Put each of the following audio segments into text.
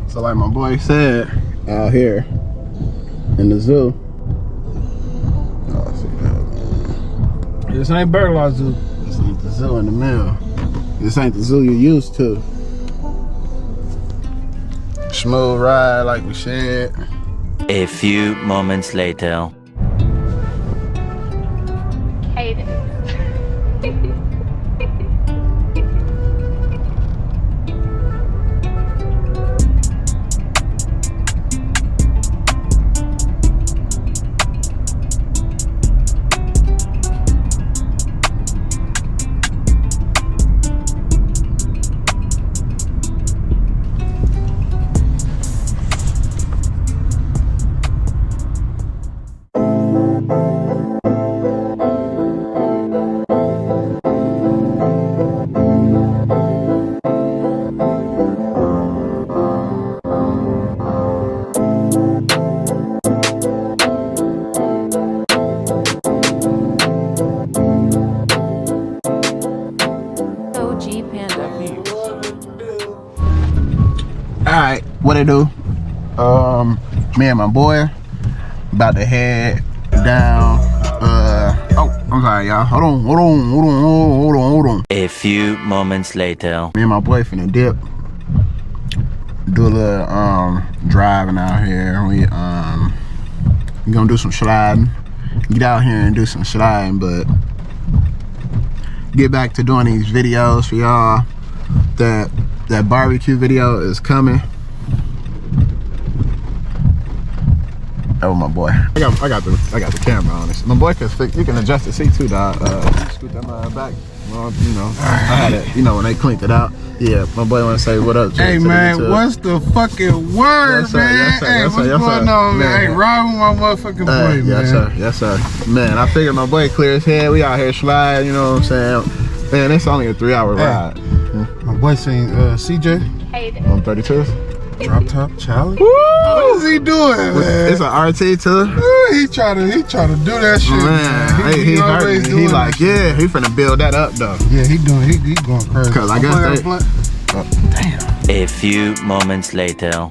So like my boy said, out here in the zoo. Oh, see that, this ain't Birdlaw Zoo. this ain't the zoo in the mill. This ain't the zoo you're used to. Smooth ride like we said. A few moments later. Alright, what it do? Me and my boy about to head down. Oh, I'm sorry, y'all. Hold on. A few moments later. Me and my boy finna dip. Do a little driving out here. We gonna do some sliding. Get out here and do some sliding, but get back to doing these videos for y'all. That barbecue video is coming. Oh, my boy. I got the camera on this. My boy can fix. You can adjust the seat too, dog. Scoot that back. Well, you know, I had it. You know, when they clinked it out. Yeah, my boy want to say what up. Hey man, what's the fucking word, yes, sir, man? yes, sir, hey, yes, what's sir, going on, man? Hey, ride with my motherfucking boy, man. Yes, sir. Man, I figured my boy clear his head. We out here slide. You know what I'm saying? Man, it's only a 3-hour ride. My boy saying CJ. On 32. Drop top Charlie. Woo! What is he doing, man? It's an RT too. He try to do that shit, man. He always doing he like, yeah, he finna build that up though. Yeah, he going crazy. Cause I guess damn. A few moments later.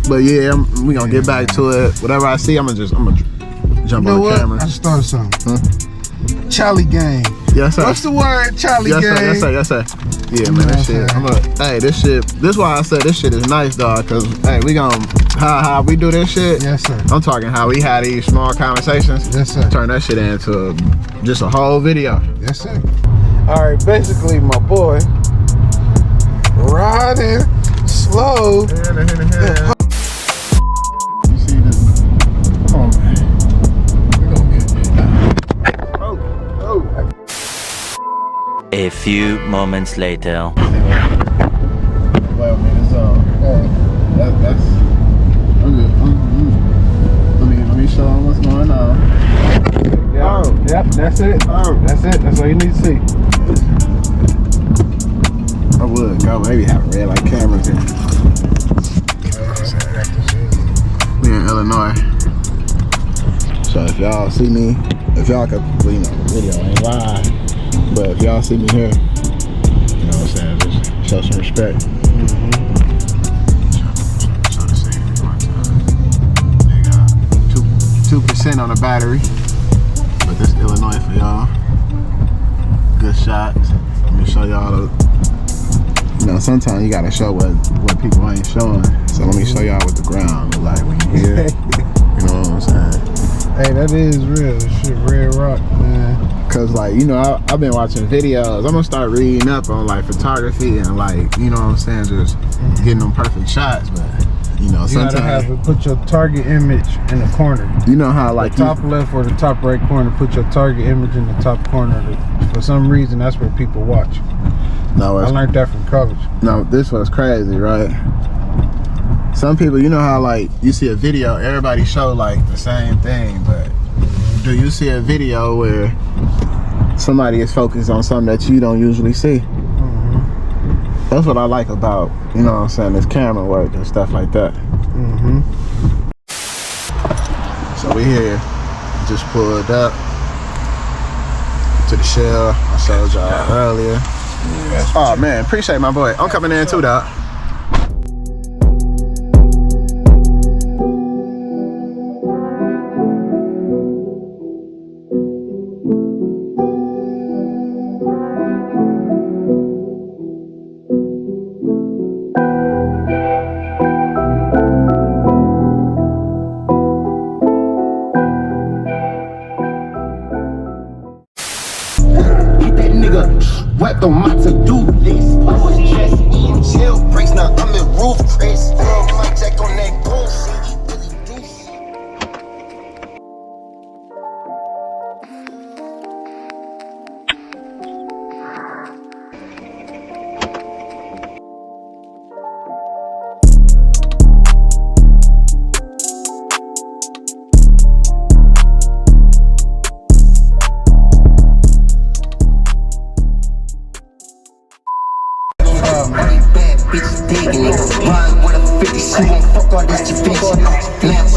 But yeah, we gonna get back to it. Whatever I see, I'm gonna jump on the camera. I started something. Charlie gang. Yes, sir. What's the word, Charlie gang? Yes, sir. Yeah, man, that shit. Hey, this is why I said this shit is nice, dog. Cause hey, we gonna how we do this shit. Yes, sir. I'm talking how we had these small conversations. Yes, sir. Turn that shit into just a whole video. Yes, sir. All right, basically, my boy riding slow. You see this? Come on, man. We gonna get it. Oh. A few moments later. Well, man, it's that's. I'm good. Let me show them what's going on. Yeah. Oh, yep, that's it. Oh, that's it. That's all you need to see. I would go maybe have red light cameras in. We in Illinois. So if y'all see me, if y'all could, you know, the video ain't live, but if y'all see me here, you know what I'm saying, just show some respect. They got 2% on the battery, but this Illinois for y'all. Good shots. Let me show y'all the. You know, sometimes you gotta show what people ain't showing. So let me show y'all what the ground look like when you hear it. You know what I'm saying? Hey, that is real. This shit red rock, man. Cause like, you know, I've been watching videos. I'm gonna start reading up on like photography and like, you know what I'm saying, just getting them perfect shots. But you know, sometimes you gotta put your target image in the corner. You know how like the top left or the top right corner. Put your target image in the top corner. For some reason, that's where people watch. No, I learned that from college. No, this was crazy, right? Some people, you know how like you see a video, everybody show like the same thing, but do you see a video where somebody is focused on something that you don't usually see? That's what I like about, you know what I'm saying, this camera work and stuff like that. So we here, just pulled up to the shell I showed y'all earlier. Oh man, appreciate my boy. I'm coming in too, dog. digging it. Ride with a 50, she won't fuck all this bitch. Lamp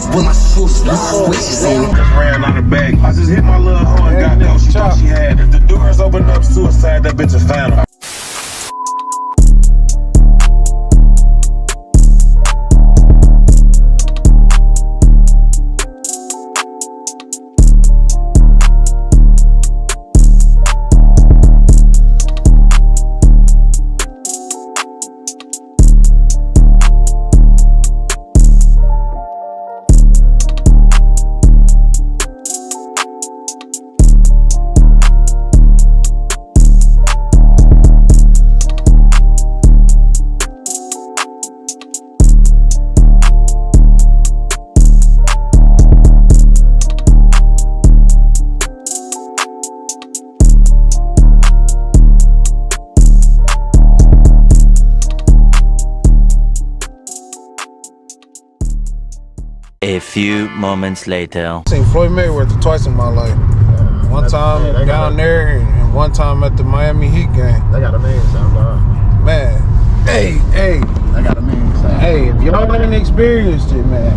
with my shoes, switches in it. Just ran out of bag. I just hit my little hoe and got down. She thought she had. If the doors opened up, suicide, that bitch a phantom. A few moments later. I seen Floyd Mayweather twice in my life. One time down there and one time at the Miami Heat game. They got a mean sound, dog. Man, hey. They got a mean sound. Hey, if y'all ain't experienced it, man,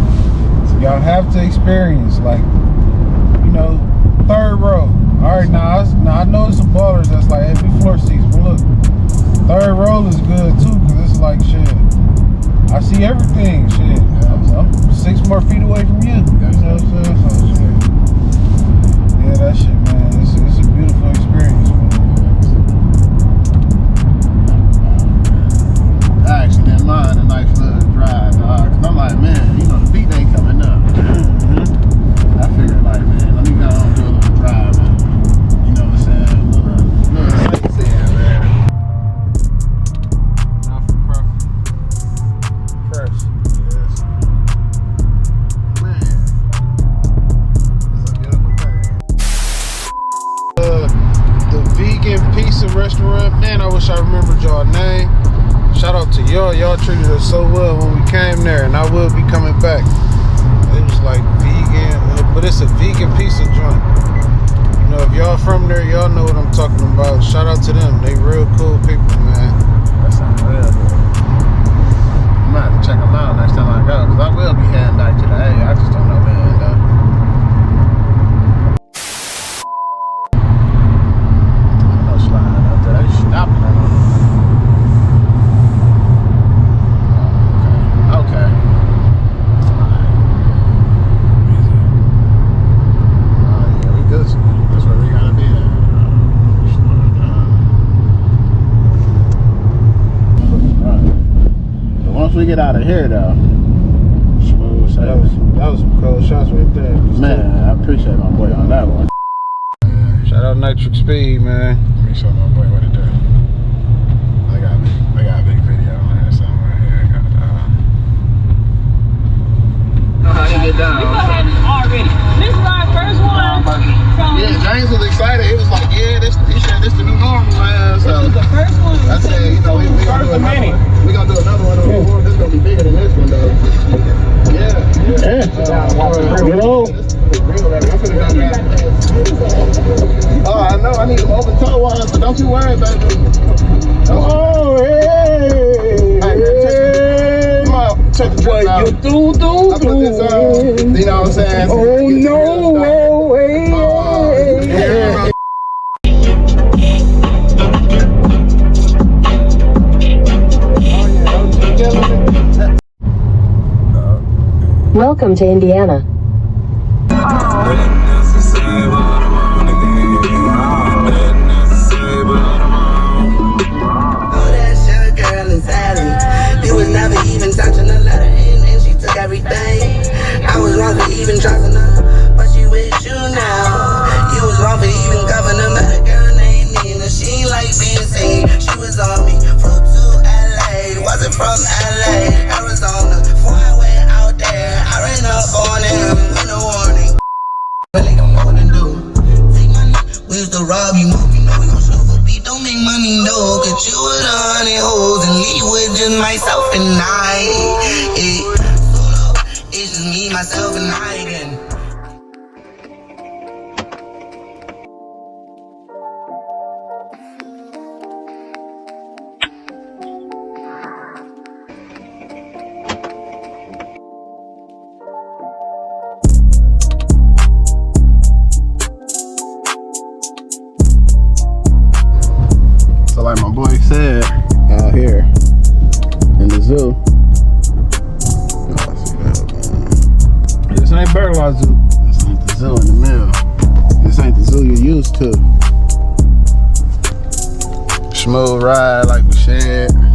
y'all have to experience, like, you know, third row. All right, now I know it's some ballers that's like heavy floor seats, but look, third row is good too, cause it's like shit. I see everything, shit. I'm 6 more feet away from you. You know what I'm saying? So, shit. Yeah, that shit, man. It's a beautiful experience, man. I actually didn't mind a nice little drive, cause I'm like, man, you know, the beat ain't coming up. I figured, like, man, let me go on and do a little drive, man. You know what I'm saying? Little sightseeing, man. Not for profit. Fresh. Yes. Man, it's a beautiful thing. The vegan pizza restaurant, man, I wish I remembered y'all name. Shout out to y'all. Y'all treated us so well when we came there, and I will be coming back. It was like vegan, but it's a vegan pizza joint. You know, if y'all from there, y'all know what I'm talking about. Shout out to them. They real cool people, man. That sounds real good. I'm gonna have to check them out next time I go, because I will be heading back to the A. I just don't know when, though. No sliding up there. They stopping it. Okay. Yeah, we good. That's where we gotta be at. But once we get out of here, though, smooth sailing. That was some cold shots right there. Man, I appreciate my boy on that one. Shout out Nitric Speed, man. Let me show my boy what to do. They got a big video on here somewhere here. How you get down? We gonna have this already. This is our first one. Yeah, James was excited. He was like, yeah, he said this the new normal, man. So This is the first one. I said, you know, we gonna do another one. We gonna do another one on the board. This gonna be bigger than this one, though. Yeah. Get on. Oh, I know. I need them open toe wires, but don't you worry, baby. Oh, hey. Come on, check this out. I put this on. You know what I'm saying? Oh, no way. Yeah. Welcome to Indiana. Everything. I was wrong for even trusting her, but she with you now. You was wrong for even covering her. Met a girl named Nina. She ain't like being seen. She was on me. Flew to LA. Wasn't from LA. Arizona. Before I went out there, I ran up on him with no warning. Really don't know what to do. Take money. We used to rob you, move. You know we gon' shoot for beat. Don't make money, no. Get you with 100 hoes and leave with just myself and I. It's just me, myself, and I again. the zoo. This ain't Birdlaw Zoo. This ain't the zoo in the middle. This ain't the zoo you're used to. Smooth ride like we said.